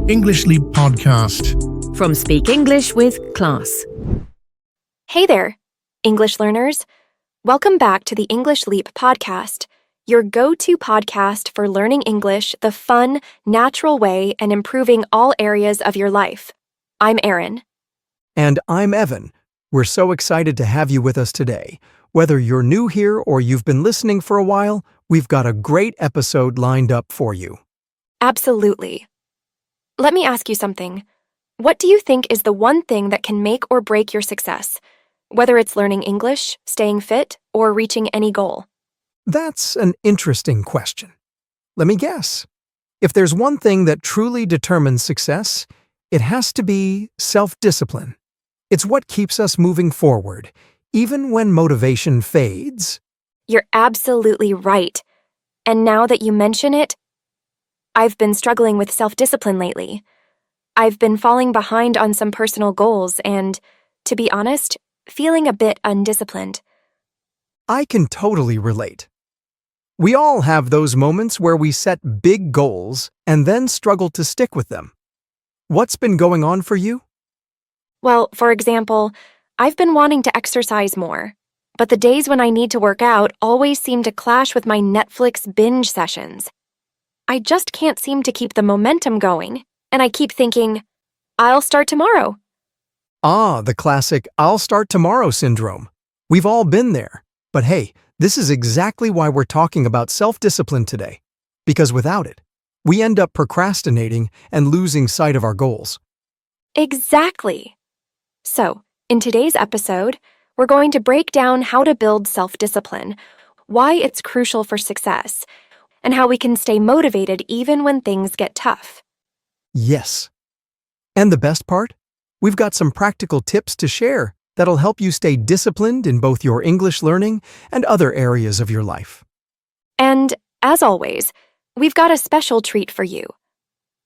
English Leap Podcast. From Speak English with Class. Hey there, English learners. Welcome back to the English Leap Podcast, your go-to podcast for learning English the fun, natural way and improving all areas of your life. I'm Erin. And I'm Evan. We're so excited to have you with us today. Whether you're new here or you've been listening for a while, we've got a great episode lined up for you. Absolutely. Let me ask you something. What do you think is the one thing that can make or break your success? Whether it's learning English, staying fit, or reaching any goal? That's an interesting question. Let me guess. If there's one thing that truly determines success, it has to be self-discipline. It's what keeps us moving forward, even when motivation fades. You're absolutely right. And now that you mention it, I've been struggling with self-discipline lately. I've been falling behind on some personal goals and, to be honest, feeling a bit undisciplined. I can totally relate. We all have those moments where we set big goals and then struggle to stick with them. What's been going on for you? Well, for example, I've been wanting to exercise more, but the days when I need to work out always seem to clash with my Netflix binge sessions. I just can't seem to keep the momentum going, and I keep thinking, I'll start tomorrow. The classic "I'll start tomorrow" syndrome. We've all been there. But hey, this is exactly why we're talking about self-discipline today. Because without it, we end up procrastinating and losing sight of our goals. Exactly. So, in today's episode, we're going to break down how to build self-discipline, why it's crucial for success, and how we can stay motivated even when things get tough. Yes. And the best part? We've got some practical tips to share that'll help you stay disciplined in both your English learning and other areas of your life. And, as always, we've got a special treat for you.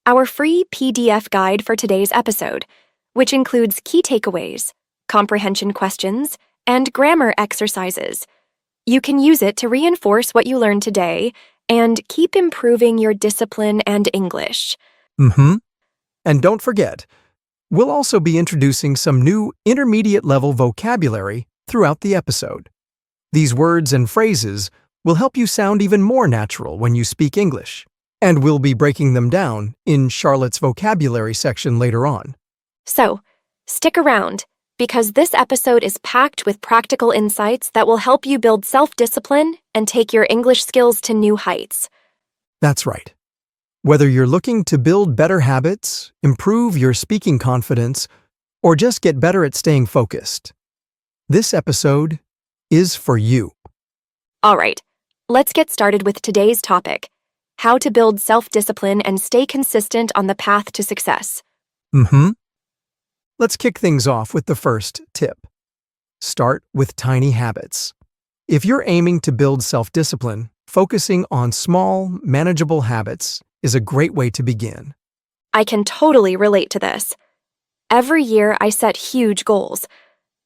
Our free PDF guide for today's episode, which includes key takeaways, comprehension questions, and grammar exercises. You can use it to reinforce what you learned today and keep improving your discipline and English. And don't forget, we'll also be introducing some new intermediate-level vocabulary throughout the episode. These words and phrases will help you sound even more natural when you speak English, and we'll be breaking them down in Charlotte's vocabulary section later on. So, stick around, because this episode is packed with practical insights that will help you build self-discipline and take your English skills to new heights. That's right. Whether you're looking to build better habits, improve your speaking confidence, or just get better at staying focused, this episode is for you. All right, let's get started with today's topic, how to build self-discipline and stay consistent on the path to success. Let's kick things off with the first tip. Start with tiny habits. If you're aiming to build self-discipline, focusing on small, manageable habits is a great way to begin. I can totally relate to this. Every year I set huge goals,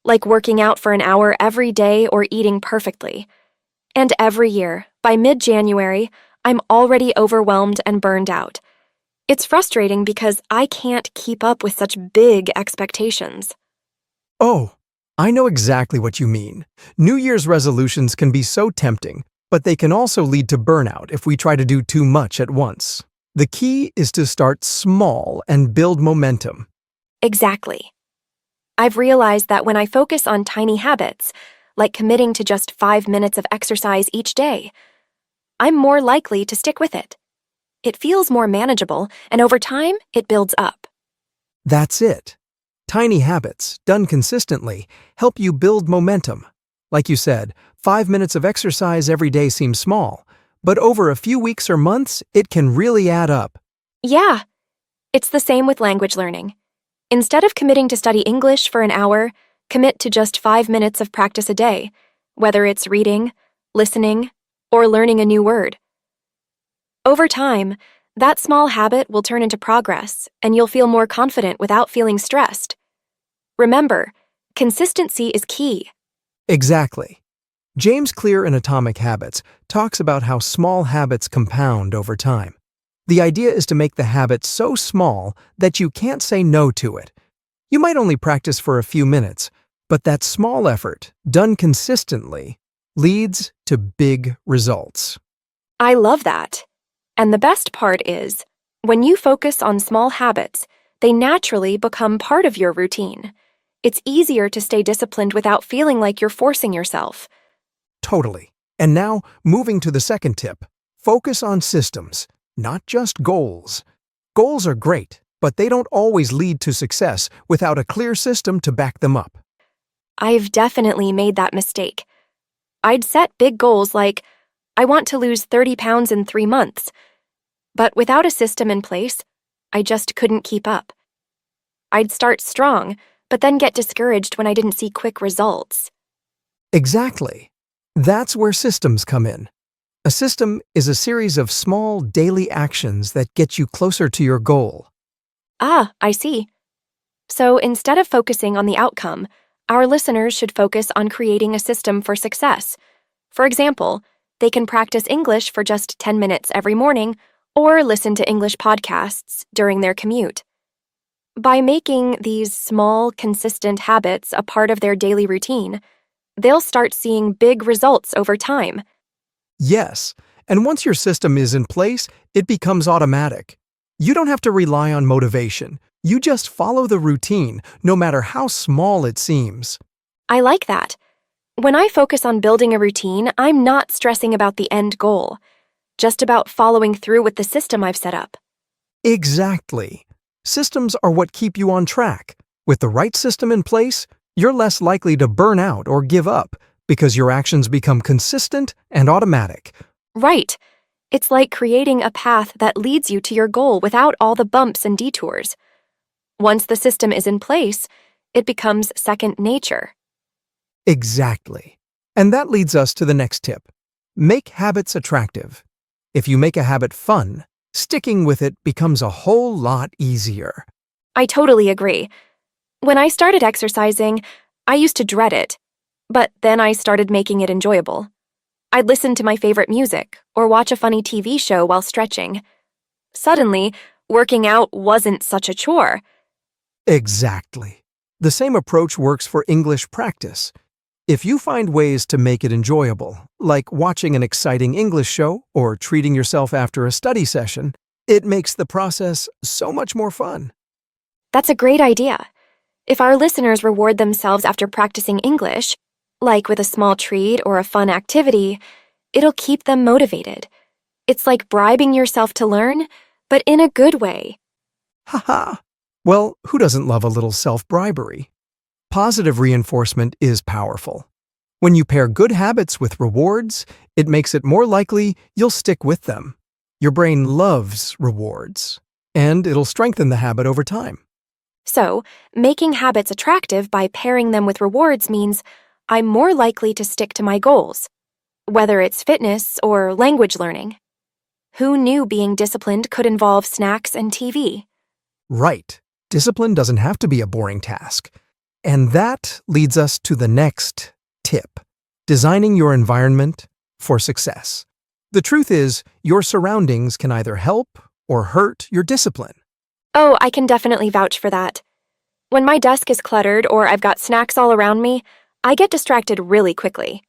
like working out for an hour every day or eating perfectly. And every year, by mid-January, I'm already overwhelmed and burned out. It's frustrating because I can't keep up with such big expectations. Oh, I know exactly what you mean. New Year's resolutions can be so tempting, but they can also lead to burnout if we try to do too much at once. The key is to start small and build momentum. Exactly. I've realized that when I focus on tiny habits, like committing to just 5 minutes of exercise each day, I'm more likely to stick with it. It feels more manageable, and over time, it builds up. That's it. Tiny habits, done consistently, help you build momentum. Like you said, 5 minutes of exercise every day seems small, but over a few weeks or months, it can really add up. Yeah, it's the same with language learning. Instead of committing to study English for an hour, commit to just 5 minutes of practice a day, whether it's reading, listening, or learning a new word. Over time, that small habit will turn into progress, and you'll feel more confident without feeling stressed. Remember, consistency is key. Exactly. James Clear in Atomic Habits talks about how small habits compound over time. The idea is to make the habit so small that you can't say no to it. You might only practice for a few minutes, but that small effort, done consistently, leads to big results. I love that. And the best part is, when you focus on small habits, they naturally become part of your routine. It's easier to stay disciplined without feeling like you're forcing yourself. Totally. And now, moving to the second tip, focus on systems, not just goals. Goals are great, but they don't always lead to success without a clear system to back them up. I've definitely made that mistake. I'd set big goals like, I want to lose 30 pounds in 3 months. But without a system in place, I just couldn't keep up. I'd start strong, but then get discouraged when I didn't see quick results. Exactly. That's where systems come in. A system is a series of small daily actions that get you closer to your goal. Ah, I see. So instead of focusing on the outcome, our listeners should focus on creating a system for success. For example, they can practice English for just 10 minutes every morning or listen to English podcasts during their commute. By making these small, consistent habits a part of their daily routine, they'll start seeing big results over time. Yes, and once your system is in place, it becomes automatic. You don't have to rely on motivation. You just follow the routine, no matter how small it seems. I like that. When I focus on building a routine, I'm not stressing about the end goal, just about following through with the system I've set up. Exactly. Systems are what keep you on track. With the right system in place, you're less likely to burn out or give up because your actions become consistent and automatic. Right. It's like creating a path that leads you to your goal without all the bumps and detours. Once the system is in place, it becomes second nature. Exactly. And that leads us to the next tip. Make habits attractive. If you make a habit fun, sticking with it becomes a whole lot easier. I totally agree. When I started exercising, I used to dread it, but then I started making it enjoyable. I'd listen to my favorite music or watch a funny TV show while stretching. Suddenly, working out wasn't such a chore. Exactly. The same approach works for English practice. If you find ways to make it enjoyable, like watching an exciting English show or treating yourself after a study session, it makes the process so much more fun. That's a great idea. If our listeners reward themselves after practicing English, like with a small treat or a fun activity, it'll keep them motivated. It's like bribing yourself to learn, but in a good way. Haha. Well, who doesn't love a little self-bribery? Positive reinforcement is powerful. When you pair good habits with rewards, it makes it more likely you'll stick with them. Your brain loves rewards, and it'll strengthen the habit over time. So, making habits attractive by pairing them with rewards means I'm more likely to stick to my goals, whether it's fitness or language learning. Who knew being disciplined could involve snacks and TV? Right. Discipline doesn't have to be a boring task. And that leads us to the next tip, designing your environment for success. The truth is, your surroundings can either help or hurt your discipline. Oh, I can definitely vouch for that. When my desk is cluttered or I've got snacks all around me, I get distracted really quickly.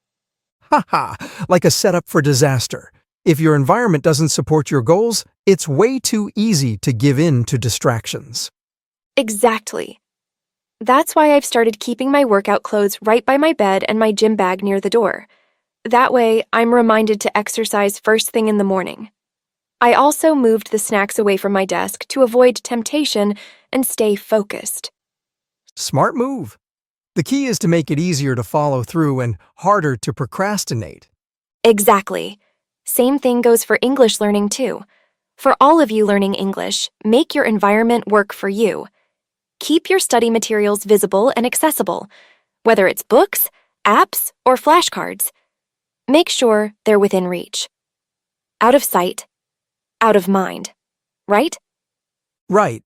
Haha, like a setup for disaster. If your environment doesn't support your goals, it's way too easy to give in to distractions. Exactly. That's why I've started keeping my workout clothes right by my bed and my gym bag near the door. That way, I'm reminded to exercise first thing in the morning. I also moved the snacks away from my desk to avoid temptation and stay focused. Smart move. The key is to make it easier to follow through and harder to procrastinate. Exactly. Same thing goes for English learning too. For all of you learning English, make your environment work for you. Keep your study materials visible and accessible, whether it's books, apps, or flashcards. Make sure they're within reach. Out of sight, out of mind, right? Right.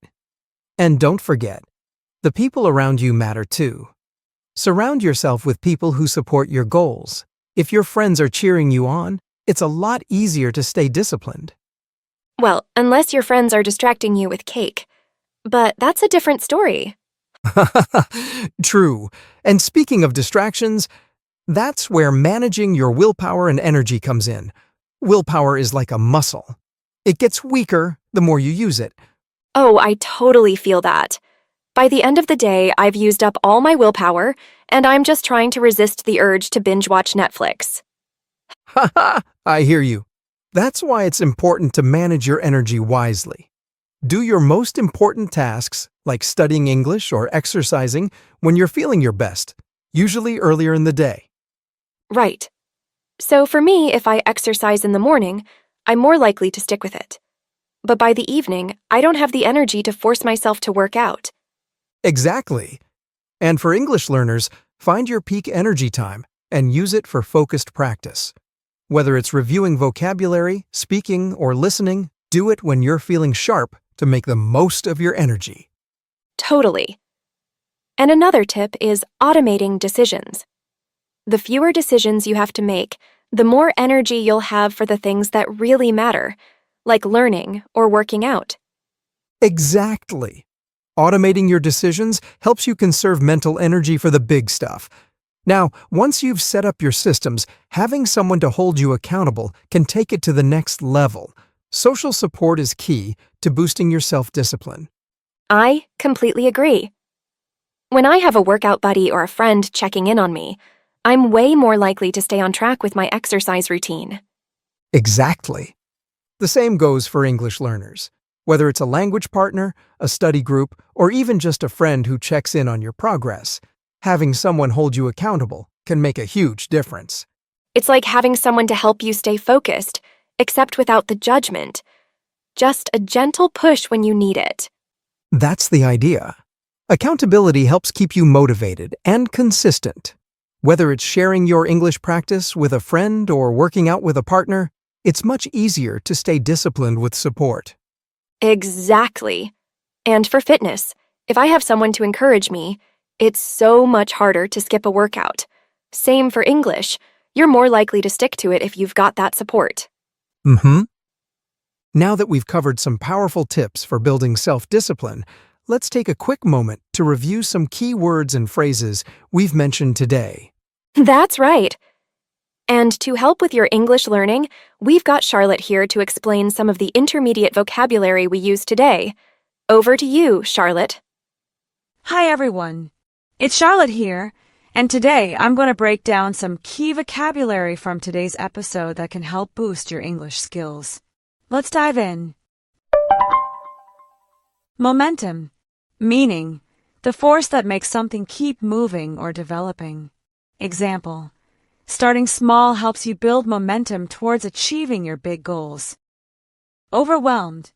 And don't forget, the people around you matter too. Surround yourself with people who support your goals. If your friends are cheering you on, it's a lot easier to stay disciplined. Well, unless your friends are distracting you with cake. But that's a different story. True. And speaking of distractions, that's where managing your willpower and energy comes in. Willpower is like a muscle. It gets weaker the more you use it. Oh, I totally feel that. By the end of the day, I've used up all my willpower, and I'm just trying to resist the urge to binge watch Netflix. Haha, I hear you. That's why it's important to manage your energy wisely. Do your most important tasks, like studying English or exercising, when you're feeling your best, usually earlier in the day. Right. So for me, if I exercise in the morning, I'm more likely to stick with it. But by the evening, I don't have the energy to force myself to work out. Exactly. And for English learners, find your peak energy time and use it for focused practice. Whether it's reviewing vocabulary, speaking, or listening, do it when you're feeling sharp to make the most of your energy. Totally. And another tip is automating decisions. The fewer decisions you have to make, the more energy you'll have for the things that really matter, like learning or working out. Exactly. Automating your decisions helps you conserve mental energy for the big stuff. Now, once you've set up your systems, having someone to hold you accountable can take it to the next level. Social support is key to boosting your self-discipline. I completely agree. When I have a workout buddy or a friend checking in on me, I'm way more likely to stay on track with my exercise routine. Exactly. The same goes for English learners. Whether it's a language partner, a study group, or even just a friend who checks in on your progress, having someone hold you accountable can make a huge difference. It's like having someone to help you stay focused, except without the judgment. Just a gentle push when you need it. That's the idea. Accountability helps keep you motivated and consistent. Whether it's sharing your English practice with a friend or working out with a partner, it's much easier to stay disciplined with support. Exactly. And for fitness, if I have someone to encourage me, it's so much harder to skip a workout. Same for English. You're more likely to stick to it if you've got that support. Now that we've covered some powerful tips for building self-discipline, let's take a quick moment to review some key words and phrases we've mentioned today. That's right. And to help with your English learning, we've got Charlotte here to explain some of the intermediate vocabulary we use today. Over to you, Charlotte. Hi everyone, it's Charlotte here, and today I'm going to break down some key vocabulary from today's episode that can help boost your English skills. Let's dive in. Momentum, meaning the force that makes something keep moving or developing. Example, starting small helps you build momentum towards achieving your big goals. Overwhelmed,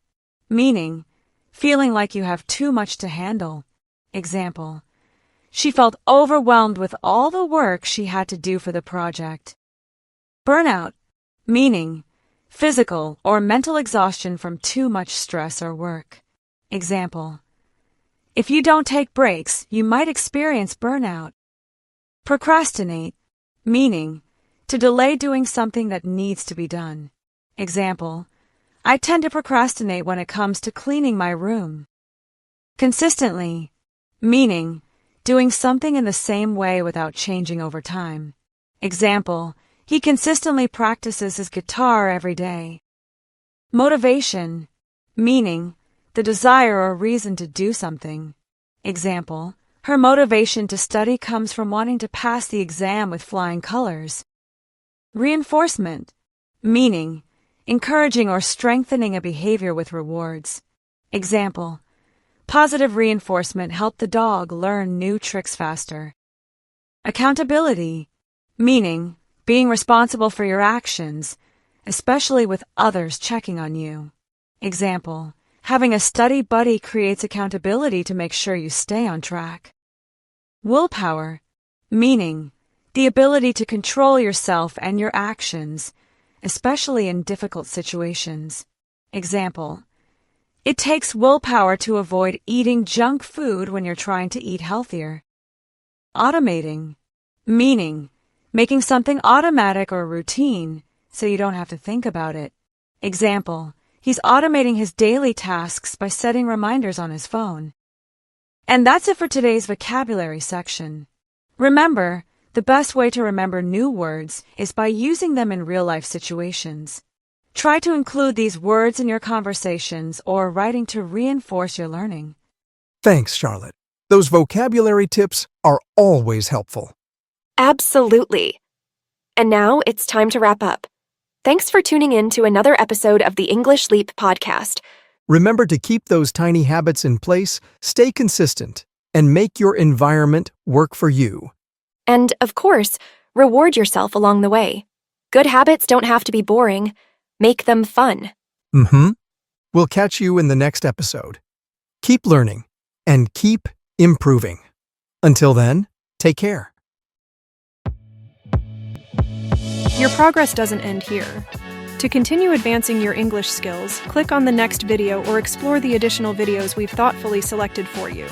meaning feeling like you have too much to handle. Example, she felt overwhelmed with all the work she had to do for the project. Burnout, meaning physical or mental exhaustion from too much stress or work. Example, if you don't take breaks, you might experience burnout. Procrastinate, meaning to delay doing something that needs to be done. Example, I tend to procrastinate when it comes to cleaning my room. Consistently, meaning doing something in the same way without changing over time. Example, he consistently practices his guitar every day. Motivation, meaning the desire or reason to do something. Example, her motivation to study comes from wanting to pass the exam with flying colors. Reinforcement, meaning encouraging or strengthening a behavior with rewards. Example, positive reinforcement helped the dog learn new tricks faster. Accountability, meaning being responsible for your actions, especially with others checking on you. Example, having a study buddy creates accountability to make sure you stay on track. Willpower, meaning the ability to control yourself and your actions, especially in difficult situations. Example, it takes willpower to avoid eating junk food when you're trying to eat healthier. Automating, meaning making something automatic or routine so you don't have to think about it. Example, He's automating his daily tasks by setting reminders on his phone. And that's it for today's vocabulary section. Remember, the best way to remember new words is by using them in real-life situations. Try to include these words in your conversations or writing to reinforce your learning. Thanks, Charlotte. Those vocabulary tips are always helpful. Absolutely. And now it's time to wrap up. Thanks for tuning in to another episode of the English Leap podcast. Remember to keep those tiny habits in place, stay consistent, and make your environment work for you. And, of course, reward yourself along the way. Good habits don't have to be boring. Make them fun. We'll catch you in the next episode. Keep learning and keep improving. Until then, take care. Your progress doesn't end here. To continue advancing your English skills, click on the next video or explore the additional videos we've thoughtfully selected for you.